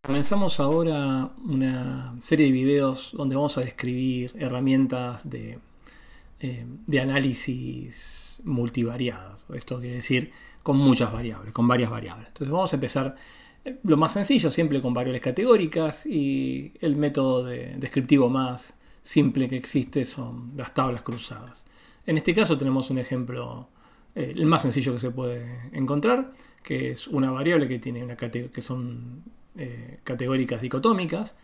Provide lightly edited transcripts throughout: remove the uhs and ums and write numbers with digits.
Comenzamos ahora una serie de videos donde vamos a describir herramientas de análisis multivariadas. Esto quiere decir con muchas variables, con varias variables. Entonces vamos a empezar lo más sencillo, siempre con variables categóricas, y el método descriptivo más simple que existe son las tablas cruzadas. En este caso tenemos un ejemplo, el más sencillo que se puede encontrar, que es una variable que tiene que son categóricas dicotómicas.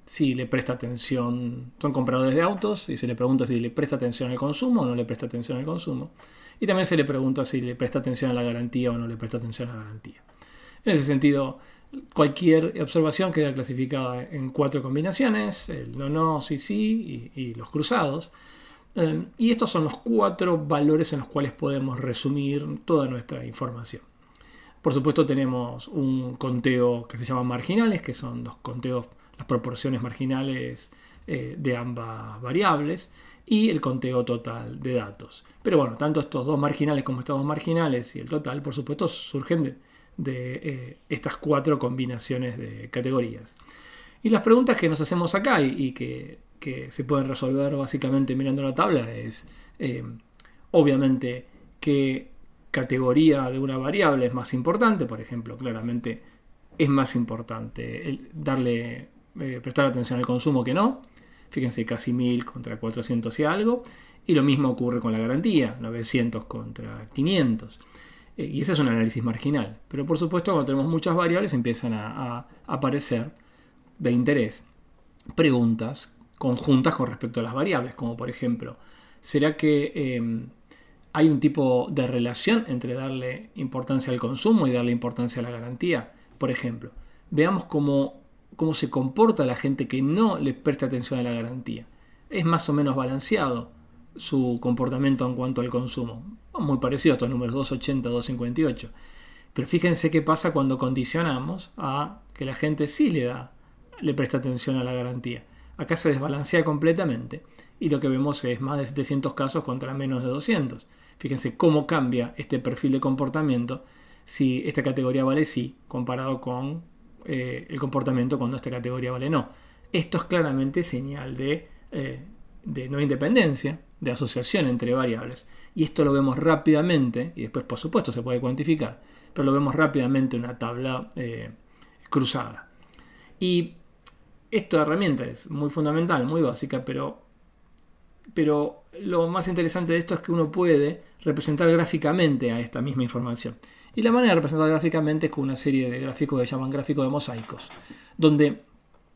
Si le presta atención, son compradores de autos y se le pregunta si le presta atención al consumo o no le presta atención al consumo, y también se le pregunta si le presta atención a la garantía o no le presta atención a la garantía. En ese sentido, cualquier observación queda clasificada en 4 combinaciones: el no, sí y los cruzados. Y estos son los 4 valores en los cuales podemos resumir toda nuestra información. Por supuesto, tenemos un conteo que se llama marginales, que son los conteos, las proporciones marginales de ambas variables, y el conteo total de datos. Pero bueno, tanto estos dos marginales como estos dos marginales y el total, por supuesto, surgen de estas 4 combinaciones de categorías. Y las preguntas que nos hacemos acá y que se pueden resolver básicamente mirando la tabla es, obviamente, qué categoría de una variable es más importante. Por ejemplo, claramente es más importante prestar atención al consumo que no. Fíjense, casi 1000 contra 400 y algo. Y lo mismo ocurre con la garantía, 900 contra 500. Y ese es un análisis marginal. Pero por supuesto, cuando tenemos muchas variables, empiezan a aparecer de interés preguntas conjuntas con respecto a las variables, como por ejemplo, ¿será que hay un tipo de relación entre darle importancia al consumo y darle importancia a la garantía? Por ejemplo, veamos cómo se comporta la gente que no le presta atención a la garantía. Es más o menos balanceado su comportamiento en cuanto al consumo. Muy parecido a estos números 280, 258. Pero fíjense qué pasa cuando condicionamos a que la gente sí le presta atención a la garantía. Acá se desbalancea completamente y lo que vemos es más de 700 casos contra menos de 200. Fíjense cómo cambia este perfil de comportamiento si esta categoría vale sí comparado con el comportamiento cuando esta categoría vale no. Esto es claramente señal de no independencia, de asociación entre variables. Y esto lo vemos rápidamente, y después por supuesto se puede cuantificar, pero lo vemos rápidamente en una tabla cruzada. Y esta herramienta es muy fundamental, muy básica, pero lo más interesante de esto es que uno puede representar gráficamente a esta misma información. Y la manera de representar gráficamente es con una serie de gráficos que se llaman gráficos de mosaicos, donde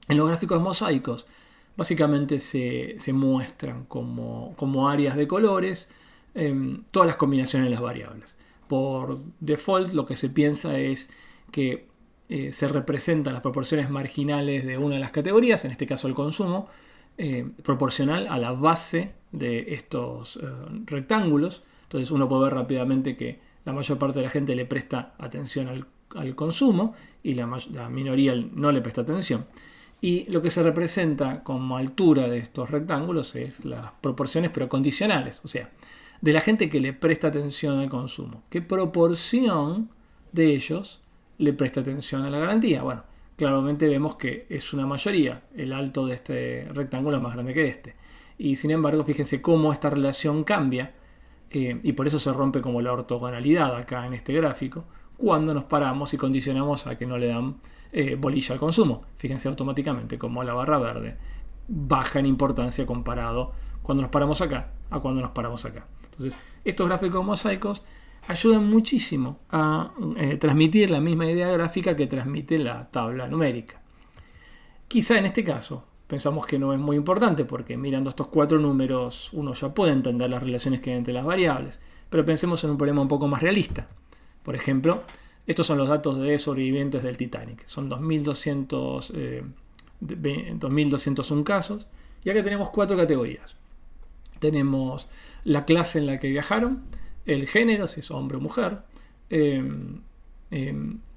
en los gráficos de mosaicos básicamente se muestran como áreas de colores todas las combinaciones de las variables. Por default, lo que se piensa es que se representan las proporciones marginales de una de las categorías, en este caso el consumo, proporcional a la base de estos rectángulos. Entonces uno puede ver rápidamente que la mayor parte de la gente le presta atención al consumo y la minoría no le presta atención. Y lo que se representa como altura de estos rectángulos es las proporciones pero condicionales, o sea, de la gente que le presta atención al consumo. ¿Qué proporción de ellos le presta atención a la garantía? Bueno, claramente vemos que es una mayoría. El alto de este rectángulo es más grande que este. Y sin embargo, fíjense cómo esta relación cambia, y por eso se rompe como la ortogonalidad acá en este gráfico, cuando nos paramos y condicionamos a que no le dan bolilla al consumo. Fíjense automáticamente cómo la barra verde baja en importancia comparado cuando nos paramos acá a cuando nos paramos acá. Entonces, estos gráficos mosaicos ayudan muchísimo a transmitir la misma idea gráfica que transmite la tabla numérica. Quizá en este caso pensamos que no es muy importante porque mirando estos 4 números uno ya puede entender las relaciones que hay entre las variables, pero pensemos en un problema un poco más realista. Por ejemplo, estos son los datos de sobrevivientes del Titanic. Son 2.201 casos y acá tenemos 4 categorías. Tenemos la clase en la que viajaron, el género, si es hombre o mujer,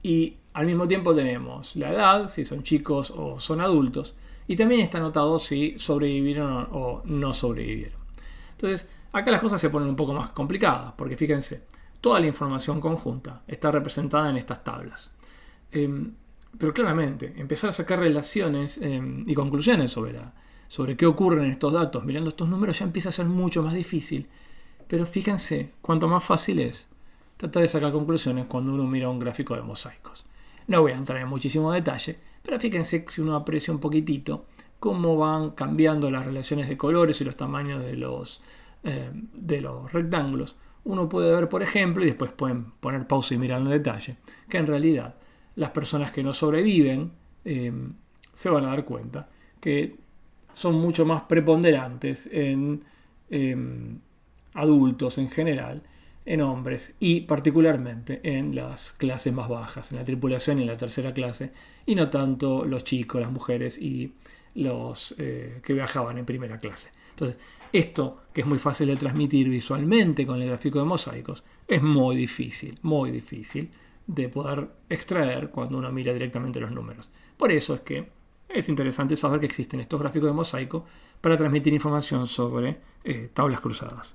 y al mismo tiempo tenemos la edad, si son chicos o son adultos, y también está anotado si sobrevivieron o no sobrevivieron. Entonces, acá las cosas se ponen un poco más complicadas, porque fíjense, toda la información conjunta está representada en estas tablas. Pero claramente, empezar a sacar relaciones y conclusiones sobre qué ocurre en estos datos, mirando estos números, ya empieza a ser mucho más difícil. Pero fíjense cuánto más fácil es tratar de sacar conclusiones cuando uno mira un gráfico de mosaicos. No voy a entrar en muchísimo detalle, pero fíjense si uno aprecia un poquitito cómo van cambiando las relaciones de colores y los tamaños de los rectángulos. Uno puede ver, por ejemplo, y después pueden poner pausa y mirar en detalle, que en realidad las personas que no sobreviven se van a dar cuenta que son mucho más preponderantes en adultos en general, en hombres y particularmente en las clases más bajas, en la tripulación y en la tercera clase, y no tanto los chicos, las mujeres y los que viajaban en primera clase. Entonces, esto que es muy fácil de transmitir visualmente con el gráfico de mosaicos, es muy difícil de poder extraer cuando uno mira directamente los números. Por eso es que es interesante saber que existen estos gráficos de mosaico para transmitir información sobre tablas cruzadas.